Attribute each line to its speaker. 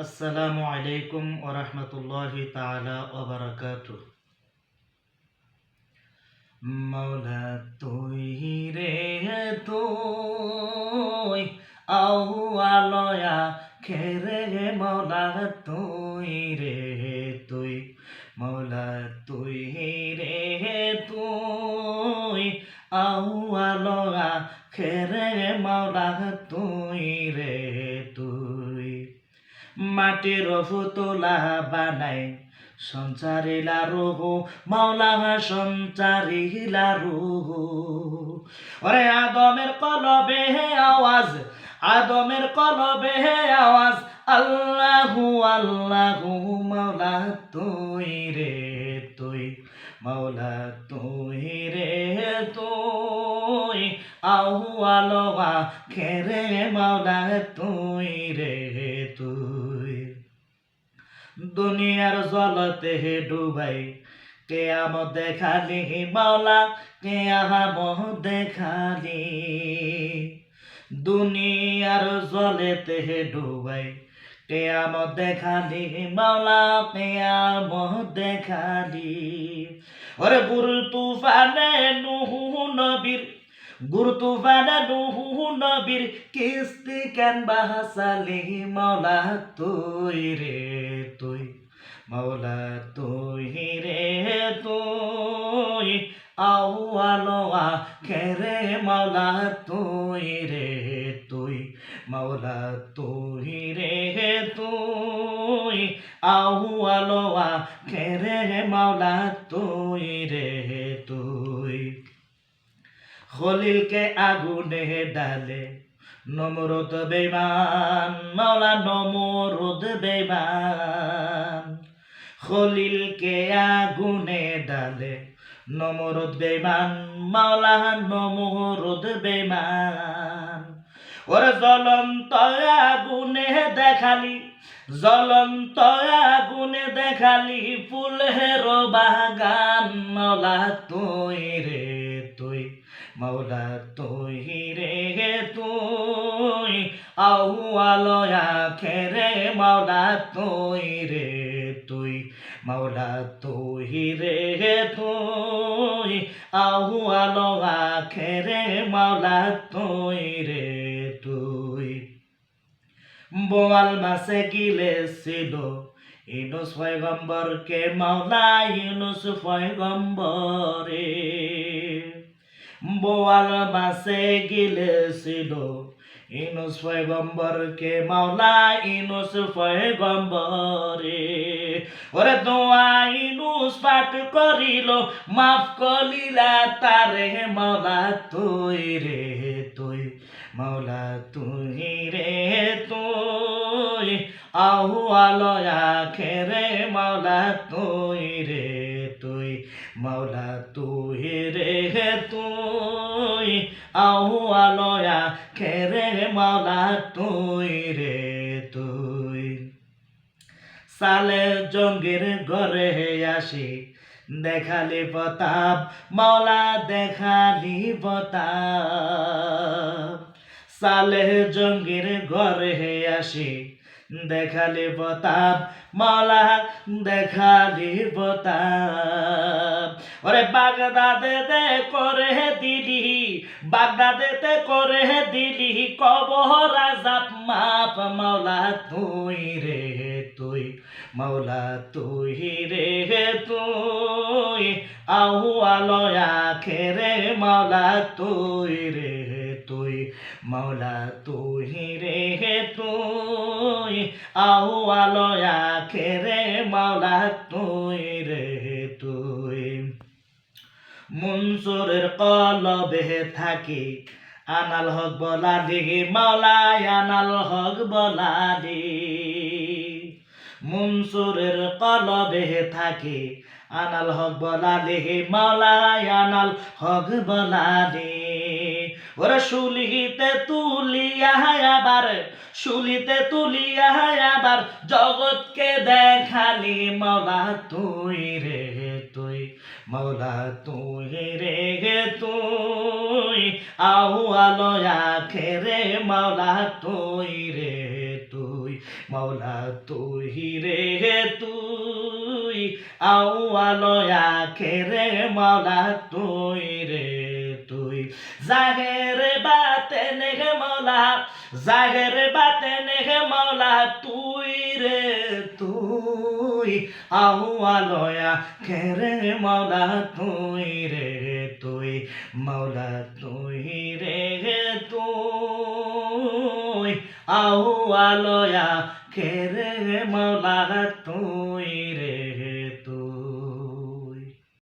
Speaker 1: আসসালামু আলাইকুম ওয়া রাহমাতুল্লাহি তাআলা ওয়া বারাকাতুহু। মাওলা তুই রে তুই আউয়ালয়া খেরে মাওলা তুই রে তুই মাওলা তুই রে তুই আউয়ালয়া খেরে মাওলা তুই রে তুই মাটির ফুতলা বানাই সঞ্চারিলা রুহ মাওলা সঞ্চারিলা রুহ। ওরে আদমের কলবে আওয়াজ, আদমের কলবে আওয়াজ, আল্লাহু আল্লাহু মাওলা তুই রে তুই মাওলা তুই রে তুই আউয়ালওয়া খেরে মাওলা তুই রে তুই দুনিয়ার জলতে ডুবাই কেয়ামত দেখালি মাওলা কেয়ামত দেখালি দুনিয়ার জলেতে ডুবাই কেয়ামত দেখালি মাওলা কেয়ামত দেখালি। ওরে বুর তুফানে নুহু নবীর গুরু তুফানে নুহু নবীর কিস্তি কেন বাহাসালি মাওলা তুই রে তুই মাওলা তুই রে তুই আউয়ালওয়া খেরে মাওলা তুই রে তুই মাওলা তুই রে তুই আউয়ালওয়া খেরে মাওলা তুই রে তুই খলিলকে আগুনে ডালে নমরুদ বেঈমান মাওলা নমরুদ বেঈমান খলিলকে আগুনে ডালে নমরুদ বেঈমান মাওলা নমরুদ বেঈমান। ওরে জ্বলন্ত আগুনে দেখালি জ্বলন্ত আগুনে দেখালি ফুলের বাগান মাওলা তুই রে তুই মাওলা তুই রে তুই আউয়ালয়া খেরে মাওলা তুই রে তুই মাওলা তুই রে তুই আউয়ালয়া খেরে মাওলা তুই রে তুই বোয়াল মাসে গিলেছিল ইউনুস পয়গম্বরকে মাওলা ইউনুস পয়গম্বরে বোয়াল মাসে গিলেছিল ইউনুস পয়গম্বরকে মাওলা ইউনুস পয়গম্বরে। ওরে দোয়া ইউনুস পাঠ করিল মাফ করিলা তারে মাওলা তুই রে তুই মাওলা তুই রে তুই আউয়ালয়া খেরে মাওলা তুই রে তুই মাওলা তুই রে তুই আউয়ালয়া খেরে মাওলা তুই রে তুই সালে জঙ্গির ঘরে আসি দেখালি প্রতাপ মাওলা দেখালি প্রতাপ সালে জঙ্গির ঘরে আসি দেখালি প্রতাপ মাওলা দেখালি প্রতাপ। ওরে বাগদাদেতে করে দিলি বাগদাদেতে করে দিলি কবর আযাব মাপ মাওলা তুই রে তুই মাওলা তুই রে তুই আউয়ালয়া খেরে মাওলা তুই রে তুই মাওলা তুই রে তুই আউয়ালয়া খেরে মাওলা তুই রে তুই মনসুরের কলবে থাকি আনাল হক বলালি মাওলা আনাল হক বলালি মনসুরের কলবে থাকি আনাল হক বলালি মাওলা আনাল হক বলালি। ওরে শুলিতে তুলিয়া আবার শুলিতে তুলিয়া আবার জগৎকে দেখালি মাওলা তুই রে তুই মাওলা তুই রে তুই আউয়ালয়া খেরে মাওলা তুই রে তুই মাওলা তুই রে তুই আউয়ালয়া খেরে মাওলা তুই রে তুই জাহের বাতেনে হে মাওলা জাহের বাতেনে হে মাওলা তুই রে তুই আউয়ালয়া খেরে মাওলা তুই রে তুই মাওলা তুই রে তুই আউয়ালয়া খেরে মাওলা তুই